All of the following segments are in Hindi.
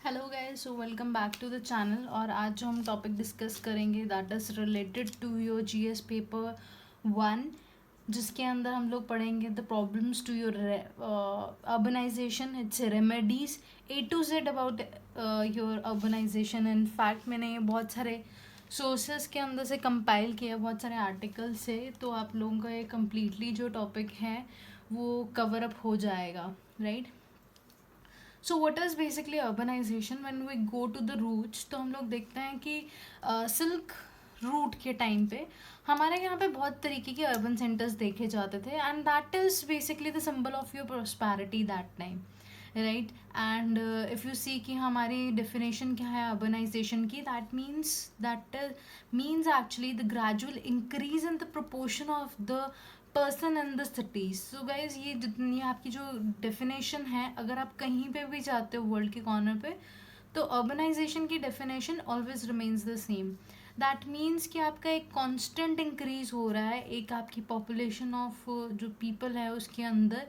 Hello guys, so welcome back to the channel. और आज जो हम टॉपिक डिस्कस करेंगे that is related to your GS paper 1, जिसके अंदर हम लोग पढ़ेंगे the problems to your urbanization, it's remedies, A to Z about your urbanization. In fact मैंने ये बहुत सारे सोर्सेस के अंदर से कंपाइल किया, बहुत सारे आर्टिकल से, तो आप लोगों का ये कम्प्लीटली जो टॉपिक है वो कवर अप हो जाएगा, right. So what is basically urbanization when we go to the roots, तो हम लोग देखते हैं कि सिल्क रूट के टाइम पे हमारे यहाँ पे बहुत तरीके के अर्बन सेंटर्स देखे जाते थे, and that is basically the symbol of your prosperity that time, right. And if you see कि हमारी डेफिनेशन क्या है अर्बनाइजेशन की, that means actually the gradual increase in the proportion of the person in the cities. So guys, ये जितनी आपकी जो डेफिनेशन है, अगर आप कहीं पे भी जाते हो वर्ल्ड के कॉर्नर पे, तो अर्बनाइजेशन की definition always remains the same. That means कि आपका एक कांस्टेंट इंक्रीज हो रहा है एक आपकी पॉपुलेशन ऑफ जो पीपल है उसके अंदर,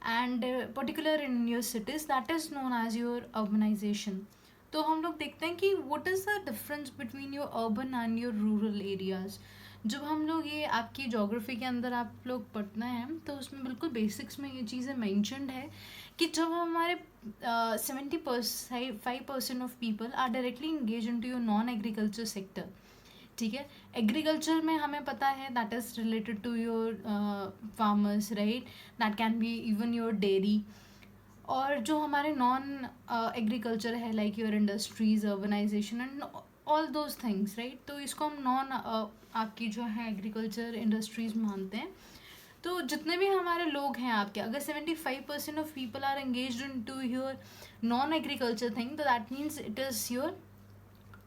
and particular in your cities, that is known as your urbanization. तो हम लोग देखते हैं कि what is the difference between your urban and your rural areas. जब हम लोग ये आपकी जोग्राफी के अंदर आप लोग पढ़ना है, तो उसमें बिल्कुल बेसिक्स में ये चीज़ें मैंशनड है कि जब हमारे 75% of people are directly engage in to your non agriculture sector, ठीक है। एग्रीकल्चर में हमें पता है that is related to your farmers, right. That can be even your dairy. और जो हमारे नॉन एग्रीकल्चर है, like your industries, urbanisation and all those things, right. तो इसको हम नॉन आपकी जो है एग्रीकल्चर इंडस्ट्रीज मानते हैं। तो जितने भी हमारे लोग हैं आपके, अगर 75% of people are engage in to your non agriculture thing, तो that means it is your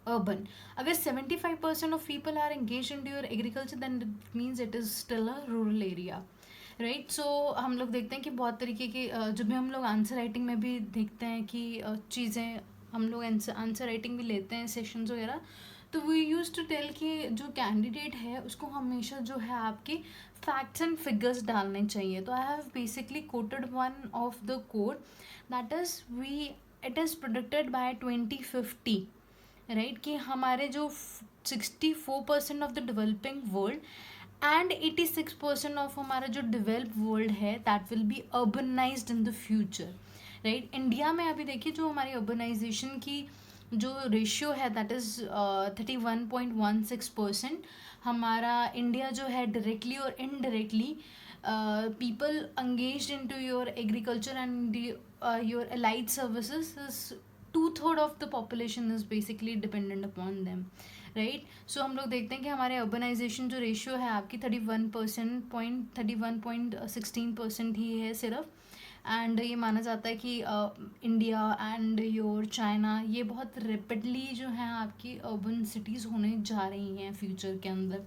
urban. अगर 75% of people are engage in to your agriculture, then it means it is still a rural area, right. So हम लोग देखते हैं कि बहुत तरीके की जब भी हम लोग आंसर राइटिंग में भी देखते हैं कि चीज़ें, हम लोग आंसर राइटिंग भी लेते हैं सेशंस वगैरह, तो वी यूज टू टेल कि जो कैंडिडेट है उसको हमेशा जो है आपकी फैक्ट्स एंड फिगर्स डालने चाहिए। तो I have basically quoted one of the code that is we it is projected by 2050, right. कि हमारे जो 64% of the developing world and 86% of हमारा जो डेवलप वर्ल्ड है that will be urbanised in the future, right. India में अभी देखिए जो हमारी अर्बनाइजेशन की जो रेशियो है दैट इज़ 31.16%। हमारा इंडिया जो है डायरेक्टली और indirectly people engaged into your agriculture and your allied services is 2/3 of the population is basically dependent upon them, right. So हम लोग देखते हैं कि हमारे अर्बनाइजेशन जो रेशियो है आपकी 31.16% ही है सिर्फ। एंड ये माना जाता है कि इंडिया एंड योर चाइना ये बहुत रेपिडली जो है आपकी अर्बन सिटीज़ होने जा रही हैं फ्यूचर के अंदर।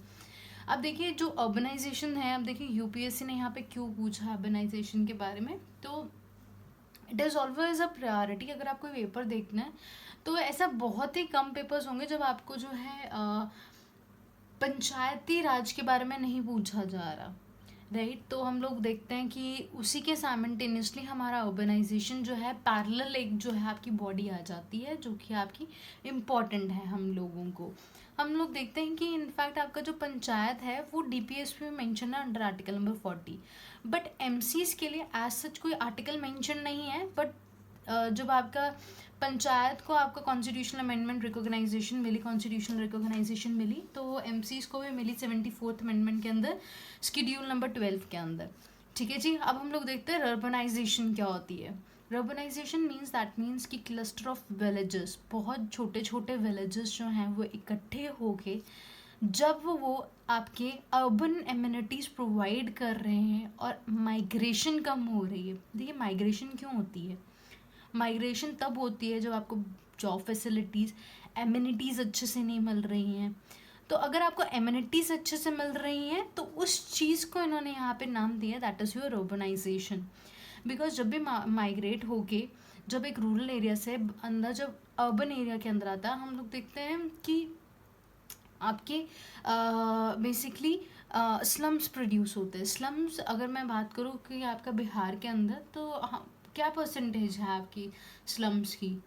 अब देखिए जो अर्बनाइजेशन है, अब देखिए यूपीएससी ने यहाँ पे क्यों पूछा अर्बनाइजेशन के बारे में, तो it is always a priority. अगर आपको पेपर देखना है तो ऐसा बहुत ही कम पेपर्स होंगे जब आपको जो है पंचायती राज के बारे में नहीं पूछा जा रहा, राइट। तो हम लोग देखते हैं कि उसी के साइमल्टेनियसली हमारा अर्बनाइजेशन जो है पैरेलल एक जो है आपकी बॉडी आ जाती है जो कि आपकी इम्पॉर्टेंट है हम लोगों को। हम लोग देखते हैं कि इनफैक्ट आपका जो पंचायत है वो डीपीएसपी में मेंशन है under article number 40, but MCs के लिए एज सच कोई आर्टिकल मेंशन नहीं है। बट जब आपका पंचायत को आपका कॉन्स्टिट्यूशनल अमेंडमेंट रिकॉग्नाइजेशन मिली, कॉन्स्टिट्यूशनल रिकॉग्नाइजेशन मिली, तो एमसीज को भी मिली 74th अमेंडमेंट के अंदर, शेड्यूल नंबर 12 के अंदर, ठीक है जी। अब हम लोग देखते हैं अर्बनाइजेशन क्या होती है। अर्बनाइजेशन मीन्स दैट मीन्स कि क्लस्टर ऑफ विलेजेस, बहुत छोटे छोटे विलेजेस जो हैं वो इकट्ठे होके जब वो आपके अर्बन एमिनिटीज़ प्रोवाइड कर रहे हैं और माइग्रेशन कम हो रही है। देखिए माइग्रेशन क्यों होती है, माइग्रेशन तब होती है जब आपको जॉब फैसिलिटीज़, एमिनिटीज़ अच्छे से नहीं मिल रही हैं। तो अगर आपको एमिनिटीज़ अच्छे से मिल रही हैं तो उस चीज़ को इन्होंने यहाँ पे नाम दिया that is your urbanisation. Because जब भी माइग्रेट होके जब एक रूरल एरिया से अंदर जब अर्बन एरिया के अंदर आता है, हम लोग देखते हैं कि आपके बेसिकली स्लम्स प्रोड्यूस होते हैं। स्लम्स अगर मैं बात करूँ कि आपका बिहार के अंदर, तो क्या परसेंटेज है आपकी स्लम्स की,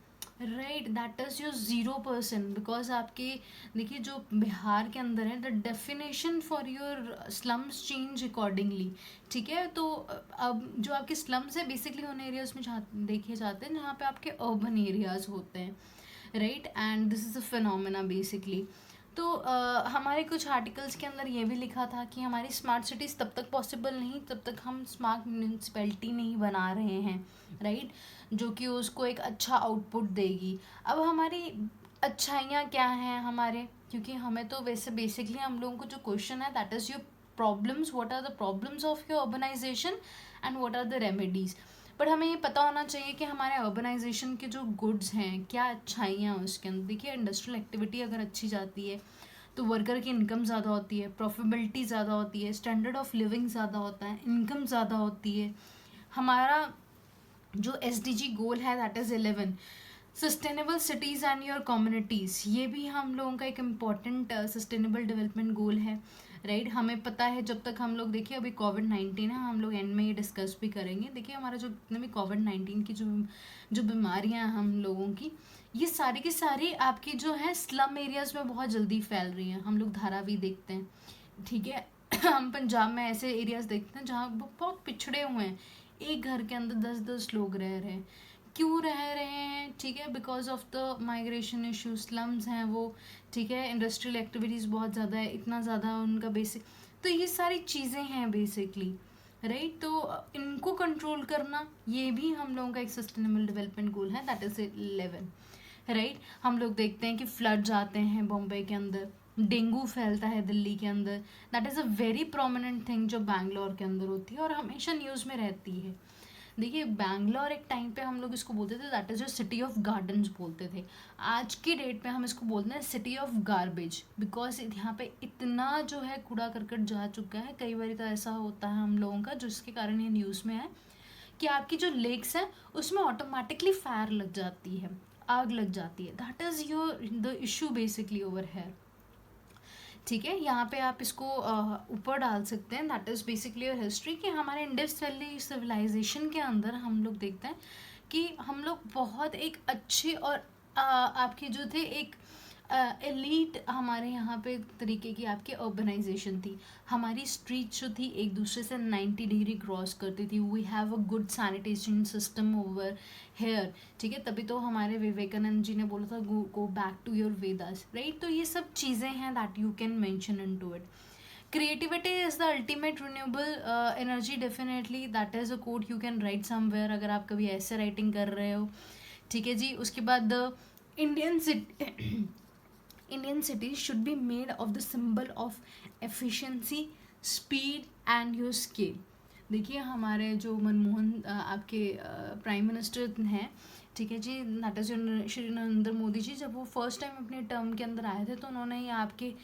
right, that is your 0%, because आपके देखिए जो बिहार के अंदर है, the definition for your slums change accordingly, ठीक है। तो अब जो आपके स्लम्स है बेसिकली उन एरियाज में देखे जाते हैं जहाँ पे आपके अर्बन एरियाज होते हैं, right, and this is a phenomena basically. तो हमारे कुछ आर्टिकल्स के अंदर ये भी लिखा था कि हमारी स्मार्ट सिटीज़ तब तक पॉसिबल नहीं जब तक हम स्मार्ट म्यूनसिपैलिटी नहीं बना रहे हैं, राइट, जो कि उसको एक अच्छा आउटपुट देगी। अब हमारी अच्छाइयाँ क्या हैं हमारे, क्योंकि हमें तो वैसे बेसिकली हम लोगों को जो क्वेश्चन है that is your problems, what are the problems of your urbanisation and what are the remedies. But हमें ये पता होना चाहिए कि हमारे अर्बनाइजेशन के जो गुड्स हैं क्या अच्छाइयाँ हैं उसके अंदर। देखिए इंडस्ट्रियल एक्टिविटी अगर अच्छी जाती है तो वर्कर की इनकम ज़्यादा होती है, प्रॉफिटेबिलिटी ज़्यादा होती है, स्टैंडर्ड ऑफ लिविंग ज़्यादा होता है, इनकम ज़्यादा होती है। हमारा जो SDG गोल है that is 11, sustainable cities and your communities, ये भी हम लोगों का एक इम्पॉर्टेंट सस्टेनेबल डेवलपमेंट गोल है, राइट। हमें पता है जब तक हम लोग, देखिए अभी कोविड-19 है, हम लोग एंड में ये डिस्कस भी करेंगे। देखिए हमारा जो जितने भी कोविड-19 की जो बीमारियां हैं हम लोगों की, ये सारी की सारी आपकी जो है स्लम एरियाज़ में बहुत जल्दी फैल रही हैं। हम लोग धारावी देखते हैं, ठीक है। हम पंजाब में ऐसे एरियाज़ देखते हैं जहाँ बहुत पिछड़े हुए हैं, एक घर के अंदर 10-10 लोग रह रहे हैं। क्यों रह रहे हैं, ठीक है, because of the migration issue, slums हैं वो, ठीक है, इंडस्ट्रियल एक्टिविटीज़ बहुत ज़्यादा है, इतना ज़्यादा उनका बेसिक, तो ये सारी चीज़ें हैं बेसिकली, राइट। तो इनको कंट्रोल करना ये भी हम लोगों का एक सस्टेनेबल डेवलपमेंट गोल है, दैट इज़ 11, राइट। हम लोग देखते हैं कि फ्लड्स आते हैं बॉम्बे के अंदर, डेंगू फैलता है दिल्ली के अंदर, that is a very prominent thing जो बैंगलोर के अंदर होती है और हमेशा न्यूज़ में रहती है। देखिए बैंगलोर एक टाइम पे हम लोग इसको बोलते थे दैट इज़ जो सिटी ऑफ गार्डन्स बोलते थे। आज की डेट पे हम इसको बोलते हैं सिटी ऑफ गार्बेज, बिकॉज यहाँ पे इतना जो है कूड़ा करकट जा चुका है। कई बार तो ऐसा होता है हम लोगों का जिसके कारण ये न्यूज़ में है कि आपकी जो लेक्स हैं उसमें ऑटोमेटिकली फायर लग जाती है, आग लग जाती है। That is your the issue basically over है, ठीक है। यहाँ पे आप इसको ऊपर डाल सकते हैं, that is basically your history, कि हमारे इंडस वैली सिविलाइजेशन के अंदर हम लोग देखते हैं कि हम लोग बहुत एक अच्छे और आपके जो थे एक एलीट हमारे यहाँ पे तरीके की आपकी अर्बनाइजेशन थी। हमारी स्ट्रीट जो थी एक दूसरे से 90 डिग्री क्रॉस करती थी। We have a good sanitation system over here, ठीक है। तभी तो हमारे विवेकानंद जी ने बोला था go back to your Vedas, right. तो ये सब चीज़ें हैं that you can mention into it. Creativity is the ultimate renewable energy, definitely that is a quote you can write somewhere, अगर आप कभी ऐसे राइटिंग कर रहे हो, ठीक है जी। उसके बाद the Indian cities should be made of the symbol of efficiency, speed and your scale। देखिए हमारे जो मनमोहन आपके प्राइम मिनिस्टर हैं, ठीक है जी, नाटा श्री नरेंद्र मोदी जी, जब वो फर्स्ट टाइम अपने टर्म के अंदर आए थे तो उन्होंने ये आपके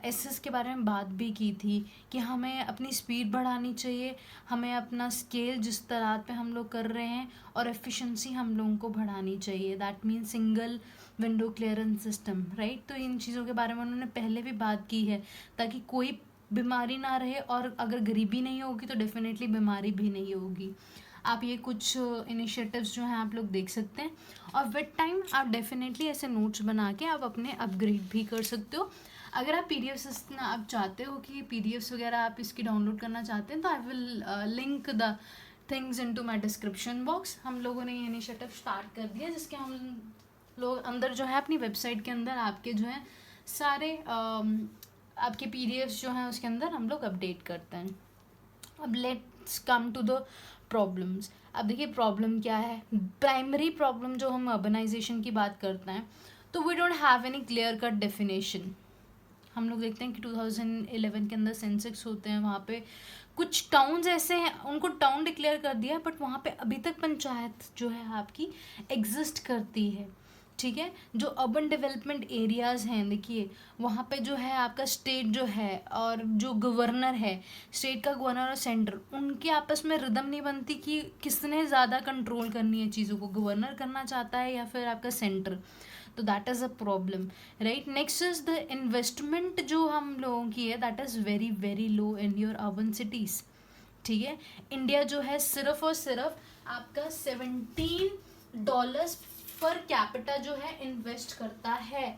एसएस के बारे में बात भी की थी कि हमें अपनी स्पीड बढ़ानी चाहिए, हमें अपना स्केल जिस तरह पे हम लोग कर रहे हैं और एफिशिएंसी हम लोगों को बढ़ानी चाहिए। That means single window clearance system, right. तो इन चीज़ों के बारे में उन्होंने पहले भी बात की है ताकि कोई बीमारी ना रहे, और अगर गरीबी नहीं होगी तो डेफिनेटली बीमारी भी नहीं होगी। आप ये कुछ इनिशिएटिव्स जो हैं आप लोग देख सकते हैं, और विद टाइम आप डेफिनेटली ऐसे नोट्स बना के आप अपने अपग्रेड भी कर सकते हो। अगर आप PDF आप चाहते हो कि PDFs वगैरह आप इसकी डाउनलोड करना चाहते हैं तो I will link the things into my description box. हम लोगों ने ये इनिशिएटिव स्टार्ट कर दिया जिसके हम लोग अंदर जो है अपनी वेबसाइट के अंदर आपके जो है सारे आपके PDFs जो हैं उसके अंदर हम लोग अपडेट करते हैं। अब let's come to the problems. अब देखिए प्रॉब्लम क्या है, प्राइमरी प्रॉब्लम जो हम अर्बनाइजेशन की बात करते हैं तो we don't have any clear cut definition. हम लोग देखते हैं कि 2011 के अंदर सेंसेक्स होते हैं, वहाँ पे कुछ टाउन्स ऐसे हैं उनको टाउन डिक्लेयर कर दिया बट वहाँ पे अभी तक पंचायत जो है आपकी एग्जिस्ट करती है, ठीक है। जो अर्बन डेवलपमेंट एरियाज़ हैं, देखिए वहाँ पे जो है आपका स्टेट जो है और जो गवर्नर है, स्टेट का गवर्नर और सेंटर, उनके आपस में रिदम नहीं बनती कि किसने ज़्यादा कंट्रोल करनी है चीज़ों को, गवर्नर करना चाहता है या फिर आपका सेंटर। तो that is a problem, right. Next is the investment जो हम लोगों की है that is very very low in your urban cities, ठीक है। इंडिया जो है सिर्फ और सिर्फ आपका $17 पर कैपिटा जो है इन्वेस्ट करता है,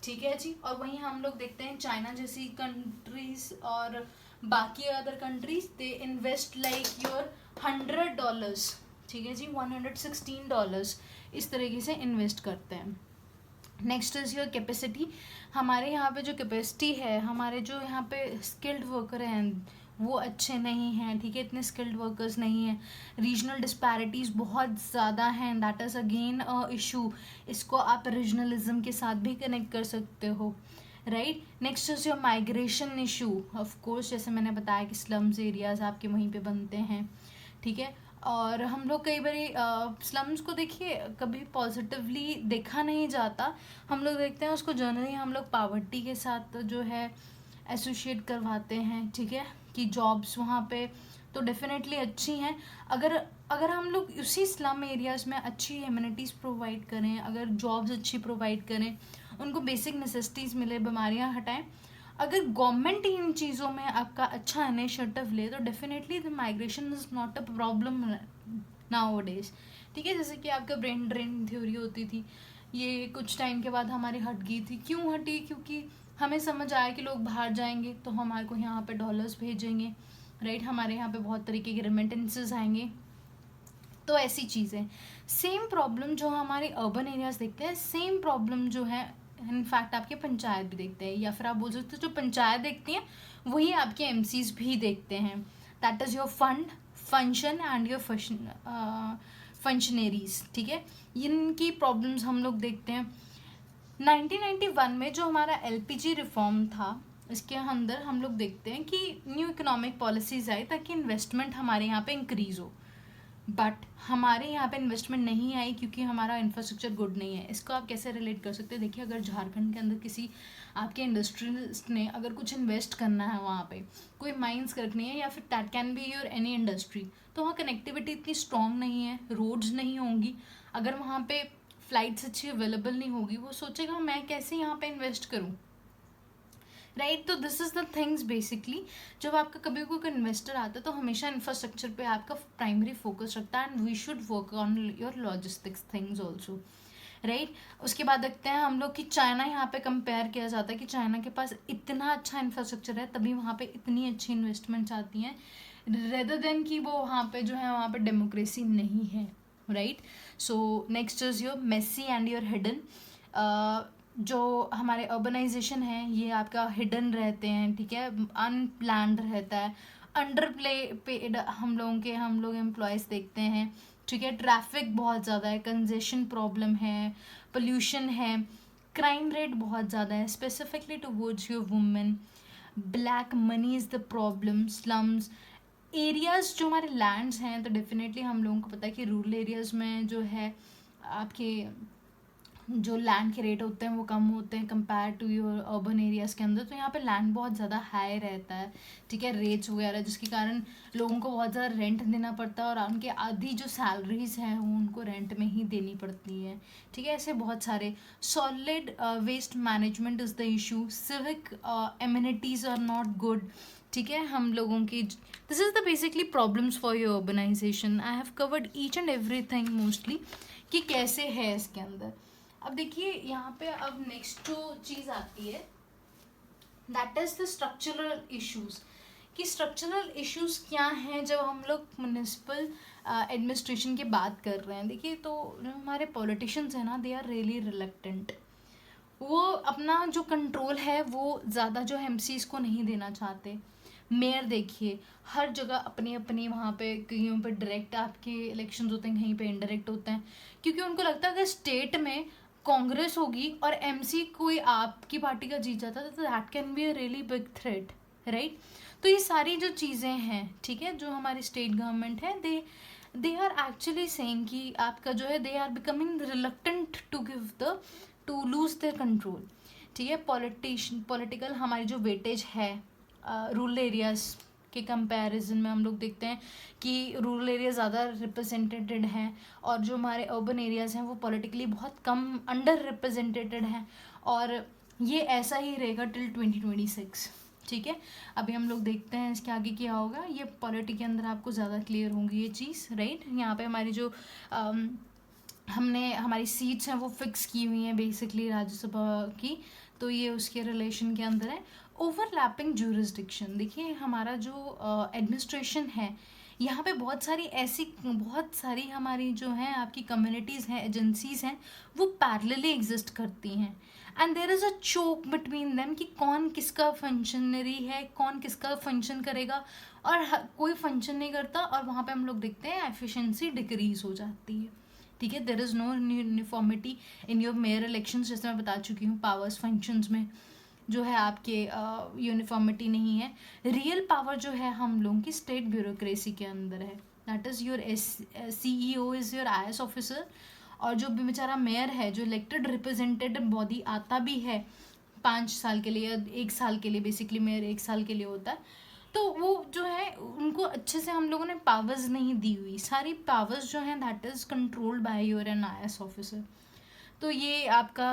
ठीक है जी। और वहीं हम लोग देखते हैं चाइना जैसी कंट्रीज और बाकी other countries, they invest like your $100, ठीक है जी, $116 इस तरीके से इन्वेस्ट करते हैं। Next is your capacity. हमारे यहाँ पे जो कैपेसिटी है, हमारे जो यहाँ पे स्किल्ड वर्कर हैं वो अच्छे नहीं हैं, ठीक है, इतने स्किल्ड वर्कर्स नहीं हैं। रीजनल डिस्पैरिटीज़ बहुत ज़्यादा हैं, that is again a issue. इसको आप रीजनलिज्म के साथ भी कनेक्ट कर सकते हो, right. Next is your migration issue. Of course जैसे मैंने बताया कि स्लम्स एरियाज आपके वहीं पे बनते हैं, ठीक है। और हम लोग कई बार स्लम्स को देखिए कभी पॉजिटिवली देखा नहीं जाता, हम लोग देखते हैं उसको जनरली हम लोग पावर्टी के साथ जो है एसोशिएट करवाते हैं, ठीक है, कि जॉब्स वहाँ पे तो डेफिनेटली अच्छी हैं। अगर अगर हम लोग उसी स्लम एरियाज़ में अच्छी एमिनिटीज़ प्रोवाइड करें, अगर जॉब्स अच्छी प्रोवाइड करें, उनको बेसिक नेसेसिटीज़ मिले, बीमारियाँ हटाएं, अगर गवर्नमेंट इन चीज़ों में आपका अच्छा इनिशिएटिव ले, तो definitely the migration is not a problem now days, ठीक है। जैसे कि आपका ब्रेन ड्रेन थ्योरी होती थी, ये कुछ टाइम के बाद हमारी हट गई थी। क्यों हटी? क्योंकि हमें समझ आया कि लोग बाहर जाएंगे तो हमारे को यहाँ पे डॉलर्स भेजेंगे, राइट, हमारे यहाँ पे बहुत तरीके के रेमिटेंसेस आएंगे, तो ऐसी चीज़ें। सेम प्रॉब्लम जो हमारे अर्बन एरियाज़ देखते हैं, सेम प्रॉब्लम जो है इनफैक्ट आपके पंचायत भी देखते हैं, या फिर आप बोल सकते हो जो पंचायत देखती हैं वही आपके एमसीज भी देखते हैं। That is your fund, function and your functionaries, ठीक है। इनकी प्रॉब्लम्स हम लोग देखते हैं। 1991 में जो हमारा एलपीजी रिफॉर्म था, इसके अंदर हम लोग देखते हैं कि न्यू इकोनॉमिक पॉलिसीज आई ताकि इन्वेस्टमेंट हमारे यहाँ पे इंक्रीज़ हो, बट हमारे यहाँ पे इन्वेस्टमेंट नहीं आई क्योंकि हमारा इंफ्रास्ट्रक्चर गुड नहीं है। इसको आप कैसे रिलेट कर सकते हैं? देखिए, अगर झारखंड के अंदर किसी आपके इंडस्ट्रियलिस्ट ने अगर कुछ इन्वेस्ट करना है, वहाँ पे कोई माइंस रखनी है, या फिर that can be your any industry, तो वहाँ कनेक्टिविटी इतनी स्ट्रॉन्ग नहीं है, रोड्स नहीं होंगी, अगर वहाँ पे फ्लाइट्स अच्छी अवेलेबल नहीं होगी, वो सोचेगा मैं कैसे यहाँ पे इन्वेस्ट करूँ, राइट। तो this is the things basically. जब आपका कभी कोई इन्वेस्टर आता है तो हमेशा इंफ्रास्ट्रक्चर पे आपका प्राइमरी फोकस रखता है, and we should work on your logistics things also, right. उसके बाद देखते हैं हम लोग कि चाइना यहाँ पे कंपेयर किया जाता है कि चाइना के पास इतना अच्छा इंफ्रास्ट्रक्चर है तभी वहाँ पे इतनी अच्छी इन्वेस्टमेंट्स आती हैं, रेदर देन कि वो वहाँ पे जो है वहाँ पे डेमोक्रेसी नहीं है, right. So next is your messy and your hidden. जो हमारे अर्बनाइजेशन है ये आपका हिडन रहते हैं, ठीक है, अनप्लान्ड रहता है, अंडर पेड हम लोग एम्प्लॉयज़ देखते हैं, ठीक है। ट्रैफिक बहुत ज़्यादा है, कंजेशन प्रॉब्लम है, पोल्यूशन है, क्राइम रेट बहुत ज़्यादा है specifically towards your women, black money is the problem, slums areas जो हमारे लैंड्स हैं, तो डेफिनेटली हम लोगों को पता है कि रूरल एरियाज़ में जो है आपके जो लैंड के रेट होते हैं वो कम होते हैं compare to your urban areas के अंदर, तो यहाँ पे लैंड बहुत ज़्यादा हाई रहता है, ठीक है, रेट्स वगैरह, जिसके कारण लोगों को बहुत ज़्यादा रेंट देना पड़ता है, और उनके आधी जो सैलरीज हैं वो उनको रेंट में ही देनी पड़ती है, ठीक है। ऐसे बहुत सारे solid waste management is the issue, civic amenities are not good, ठीक है, हम लोगों की this is the basically problems for your urbanisation. I have covered each and every thing mostly कि कैसे है इसके अंदर। अब देखिए यहाँ पे अब नेक्स्ट जो चीज़ आती है that is the structural issues, कि स्ट्रक्चरल इश्यूज क्या हैं जब हम लोग म्यूनिसिपल एडमिनिस्ट्रेशन की बात कर रहे हैं। देखिए, तो जो हमारे पॉलिटिशियंस हैं ना, दे आर रियली रिलक्टेंट, वो अपना जो कंट्रोल है वो ज़्यादा जो एमसीज को नहीं देना चाहते। मेयर देखिए हर जगह अपनी अपनी वहाँ पे, कहीं पे डायरेक्ट आपके इलेक्शंस होते हैं, कहीं पे इनडायरेक्ट होते हैं, क्योंकि उनको लगता है अगर स्टेट में कांग्रेस होगी और एमसी कोई आपकी पार्टी का जीत जाता है तो that can be a really big threat, right. तो ये सारी जो चीज़ें हैं, ठीक है, जो हमारी स्टेट गवर्नमेंट है, दे आर एक्चुअली सेइंग कि आपका जो है they are becoming reluctant to lose their control, ठीक है। पॉलिटिकल हमारी जो वेटेज है रूरल एरियाज़ के कंपैरिजन में हम लोग देखते हैं कि रूरल एरिया ज़्यादा रिप्रेजेंटेटेड हैं, और जो हमारे अर्बन एरियाज़ हैं वो पॉलिटिकली बहुत कम अंडर रिप्रेजेंटेटेड हैं, और ये ऐसा ही रहेगा टिल 2026, ठीक है। अभी हम लोग देखते हैं इसके आगे क्या होगा, ये पॉलिटी के अंदर आपको ज़्यादा क्लियर होंगी ये चीज़, राइट। यहाँ पे हमारी जो हमने हमारी सीट्स हैं वो फिक्स की हुई हैं बेसिकली राज्यसभा की, तो ये उसके रिलेशन के अंदर है। ओवरलैपिंग ज्यूरिसडिक्शन, देखिए हमारा जो एडमिनिस्ट्रेशन है यहाँ पे बहुत सारी हमारी जो है आपकी कम्युनिटीज़ हैं, एजेंसीज हैं, वो पैरेलली एग्जिस्ट करती हैं। And there is a choke between them कि कौन किसका फंक्शनरी है, कौन किसका फंक्शन करेगा, और कोई फंक्शन नहीं करता, और वहाँ पे हम लोग देखते हैं एफिशिएंसी डिक्रीज हो जाती है। ठीक है, there is no uniformity in your mayor elections, जैसे मैं बता चुकी हूँ। पावर्स फंक्शंस में जो है आपके यूनिफॉर्मिटी नहीं है। रियल पावर जो है हम लोगों की स्टेट ब्यूरोक्रेसी के अंदर है, that is your CEO is your IS officer, और जो भी बेचारा मेयर है, जो इलेक्टेड रिप्रेजेंटेटिव बॉडी आता भी है 5 साल के लिए, 1 साल के लिए, बेसिकली मेयर 1 साल के लिए होता है, तो वो जो है उनको अच्छे से हम लोगों ने पावर्स नहीं दी हुई। सारी पावर्स जो हैं that is controlled by your an IS officer. तो ये आपका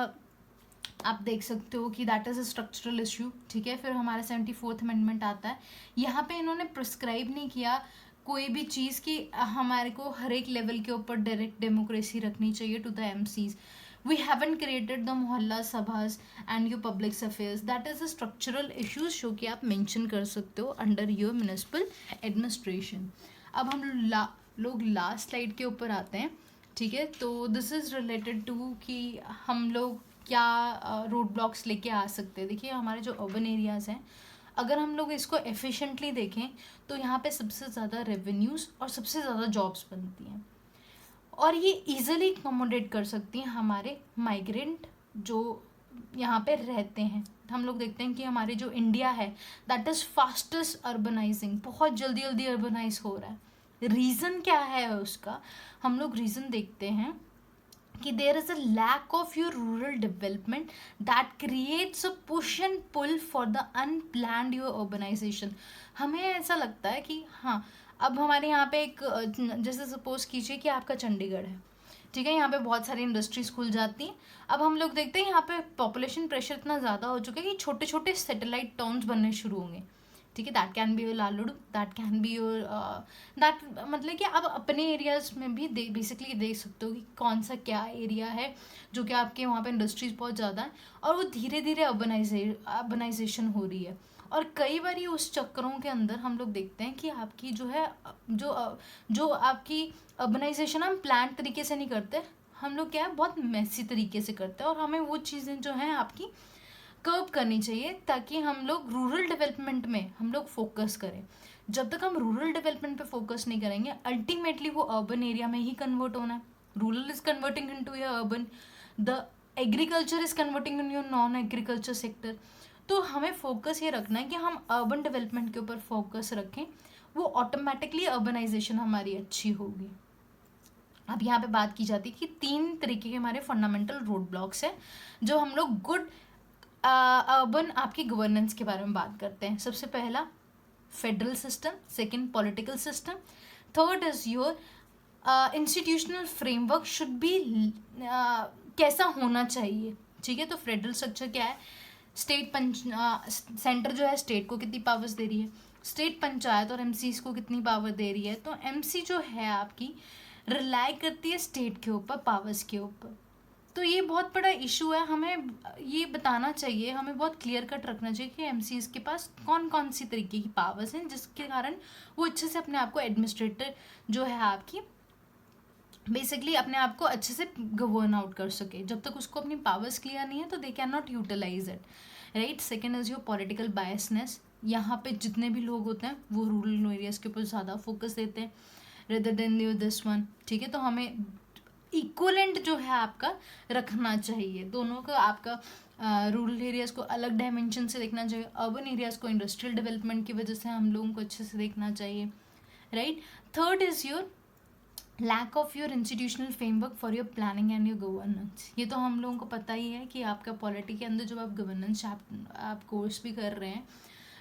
आप देख सकते हो कि that is a structural issue. ठीक है, फिर हमारा 74th अमेंडमेंट आता है। यहाँ पे इन्होंने प्रिस्क्राइब नहीं किया कोई भी चीज़ कि हमारे को हर एक लेवल के ऊपर डायरेक्ट डेमोक्रेसी रखनी चाहिए to the MCs। We haven't created the mohalla sabhas and your public affairs, that is a structural issues जो कि आप मेंशन कर सकते हो अंडर योर म्यूनिसिपल एडमिनिस्ट्रेशन। अब हम लोग लास्ट स्लाइड के ऊपर आते हैं। ठीक है, तो दिस इज़ रिलेटेड टू कि हम लोग क्या रोड ब्लॉक्स लेके आ सकते हैं। देखिए हमारे जो अर्बन एरियाज़ हैं, अगर हम लोग इसको एफिशिएंटली देखें तो यहाँ पे सबसे ज़्यादा रेवेन्यूज़ और सबसे ज़्यादा जॉब्स बनती हैं, और ये इजीली अकोमोडेट कर सकती हैं हमारे माइग्रेंट जो यहाँ पे रहते हैं। हम लोग देखते हैं कि हमारे जो इंडिया है दैट इज़ फास्टेस्ट अर्बनाइजिंग, बहुत जल्दी जल्दी अर्बनाइज हो रहा है। रीज़न क्या है उसका, हम लोग रीज़न देखते हैं कि there is a lack of your rural development that creates a push and pull for the unplanned your urbanisation. हमें ऐसा लगता है कि हाँ, अब हमारे यहाँ पे एक जैसे सपोज कीजिए कि आपका चंडीगढ़ है, ठीक है, यहाँ पे बहुत सारी इंडस्ट्रीज खुल जाती हैं। अब हम लोग देखते हैं यहाँ पे पॉपुलेशन प्रेशर इतना ज़्यादा हो चुका है कि छोटे छोटे सैटेलाइट टाउन्स बनने शुरू होंगे। ठीक है, दैट कैन बी योर लालुड, that can be your that, मतलब कि आप अपने एरियाज में भी बेसिकली देख सकते हो कि कौन सा क्या एरिया है जो कि आपके वहाँ पे इंडस्ट्रीज बहुत ज़्यादा है, और वो धीरे धीरे अर्बनाइजेशन हो रही है। और कई बार उस चक्करों के अंदर हम लोग देखते हैं कि आपकी जो है जो आपकी अर्बनाइजेशन हम प्लान तरीके से नहीं करते, हम लोग क्या है बहुत मैसी तरीके से करते हैं, और हमें वो चीज़ें जो हैं आपकी कर्व करनी चाहिए ताकि हम लोग रूरल डेवलपमेंट में हम लोग फोकस करें। जब तक हम रूरल डेवलपमेंट पे फोकस नहीं करेंगे, अल्टीमेटली वो अर्बन एरिया में ही कन्वर्ट होना है। Rural is converting into your urban, the agriculture is converting in your non agriculture sector. तो हमें फोकस ये रखना है कि हम अर्बन डेवलपमेंट के ऊपर फोकस रखें, वो ऑटोमेटिकली अर्बनाइजेशन हमारी अच्छी होगी। अब यहाँ पे बात की जाती है कि 3 तरीके के हमारे फंडामेंटल रोड ब्लॉक्स हैं जो हम लोग गुड अर्बन आपकी गवर्नेंस के बारे में बात करते हैं। सबसे पहला federal system, second political system, third is your institutional framework should be कैसा होना चाहिए। ठीक है, तो फेडरल स्ट्रक्चर क्या है, सेंटर जो है स्टेट को कितनी पावर्स दे रही है, स्टेट पंचायत और MCs को कितनी पावर दे रही है। तो MC जो है आपकी रिलाई करती है स्टेट के ऊपर, पावर्स के ऊपर। तो ये बहुत बड़ा इशू है, हमें ये बताना चाहिए, हमें बहुत क्लियर कट रखना चाहिए कि MCs के पास कौन कौन सी तरीके की पावर्स हैं जिसके कारण वो अच्छे से अपने आप को एडमिनिस्ट्रेटर जो है आपकी बेसिकली अपने आप को अच्छे से गवर्न आउट कर सके। जब तक उसको अपनी पावर्स क्लियर नहीं है तो they can not utilise it, right. Second is your political biasness, यहाँ पे जितने भी लोग होते हैं वो रूरल एरियाज के ऊपर ज़्यादा फोकस देते हैं rather than you this one. ठीक है, तो हमें इक्वलेंट जो है आपका रखना चाहिए, दोनों का आपका रूरल एरियाज़ को अलग डायमेंशन से देखना चाहिए, अर्बन एरियाज़ को इंडस्ट्रियल डेवलपमेंट की वजह से हम लोगों को अच्छे से देखना चाहिए, right. Third is your lack of your institutional framework for your planning and your governance. ये तो हम लोगों को पता ही है कि आपका पॉलिटी के अंदर जब आप गवर्नेंस आप कोर्स भी कर रहे हैं,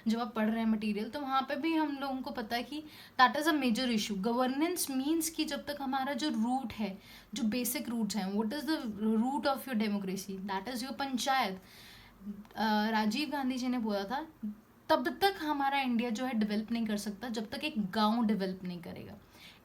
जब आप पढ़ रहे हैं मटेरियल, तो वहाँ पे भी हम लोगों को पता है कि that is a major issue. Governance means कि जब तक हमारा जो रूट है, जो बेसिक रूट्स हैं, what is the root of your democracy, that is your panchayat. Rajiv Gandhi ji ने बोला था तब तक हमारा इंडिया जो है डेवलप नहीं कर सकता जब तक एक गांव डेवलप नहीं करेगा,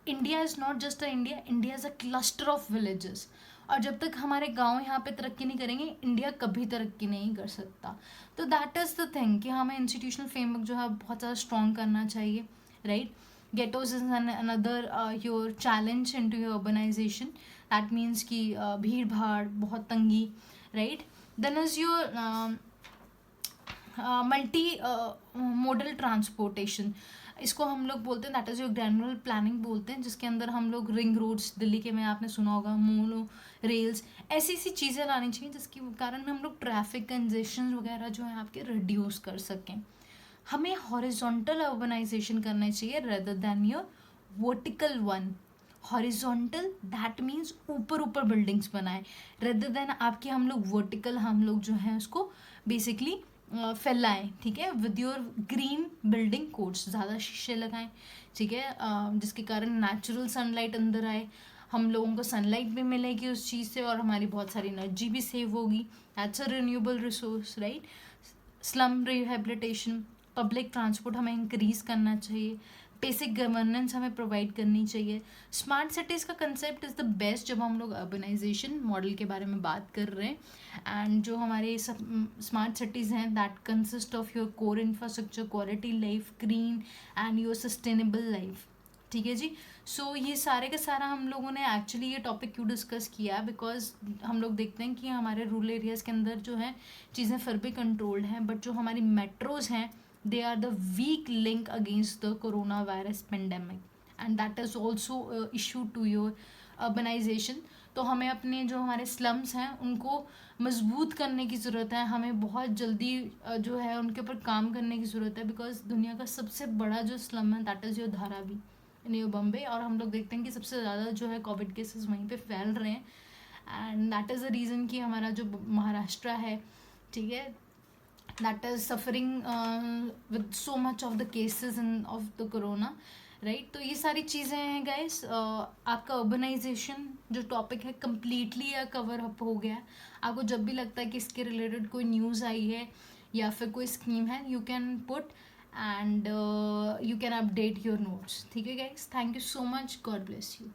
India is not just a India, India is a cluster of villages, और जब तक हमारे गांव यहाँ पे तरक्की नहीं करेंगे, इंडिया कभी तरक्की नहीं कर सकता. तो दैट इज़ द थिंग कि हमें इंस्टीट्यूशनल फ्रेमवर्क जो है बहुत ज़्यादा स्ट्रॉन्ग करना चाहिए, right. Ghettos is another your challenge in to your urbanisation. That means कि भीड़ भाड़, बहुत तंगी, राइट. Then is your multi modal transportation, इसको हम लोग बोलते हैं, that is your granular planning बोलते हैं, जिसके अंदर हम लोग रिंग रोड्स, दिल्ली के में आपने सुना होगा, मोनो रेल्स, ऐसी ऐसी चीज़ें लानी चाहिए जिसके कारण हम लोग ट्रैफिक कंजेशन वगैरह जो है आपके रिड्यूस कर सकें. हमें हॉरिजॉन्टल अर्बनाइजेशन करना चाहिए rather than your vertical one. Horizontal that means ऊपर ऊपर बिल्डिंग्स बनाए, रेदर देन आपके हम लोग वर्टिकल, हम लोग जो है उसको बेसिकली फैलाएं, ठीक है, with your green building codes. ज़्यादा शीशे लगाएं, ठीक है, जिसके कारण नेचुरल सनलाइट अंदर आए, हम लोगों को सनलाइट भी मिलेगी उस चीज़ से, और हमारी बहुत सारी एनर्जी भी सेव होगी. That's a renewable resource, right. Slum rehabilitation, public transport हमें इंक्रीज़ करना चाहिए, बेसिक गवर्नेंस हमें प्रोवाइड करनी चाहिए. स्मार्ट सिटीज़ का कंसेप्ट इज़ द बेस्ट जब हम लोग अर्बनाइजेशन मॉडल के बारे में बात कर रहे हैं. एंड जो हमारे स्मार्ट सिटीज़ हैं, that consist of your core infrastructure, quality life, green and your sustainable life, ठीक है जी. सो ये सारे का सारा हम लोगों ने एक्चुअली ये टॉपिक क्यों डिस्कस किया, बिकॉज हम लोग देखते हैं कि हमारे रूरल एरियाज़ के अंदर जो है चीज़ें फिर भी कंट्रोल्ड हैं, बट जो हमारी मेट्रोज़ हैं, they are the weak link against the coronavirus pandemic, and that is also a issue to your urbanization. तो हमें अपने जो हमारे स्लम्स हैं उनको मजबूत करने की ज़रूरत है, हमें बहुत जल्दी जो है उनके ऊपर काम करने की ज़रूरत है, बिकॉज दुनिया का सबसे बड़ा जो स्लम है that is your Dharavi in your Bombay, और हम लोग देखते हैं कि सबसे ज़्यादा जो है कोविड केसेस वहीं पे फैल रहे हैं. And that is the reason कि हमारा जो महाराष्ट्र है, ठीक है, that is suffering with so much of the cases of the corona, right. तो ये सारी चीज़ें हैं गाइस. आपका अर्बनाइजेशन जो टॉपिक है कम्प्लीटली कवर अप हो गया. आपको जब भी लगता है कि इसके रिलेटेड कोई न्यूज़ आई है या फिर कोई स्कीम है, you can put and you can update your notes, ठीक है guys. Thank you so much, God bless you.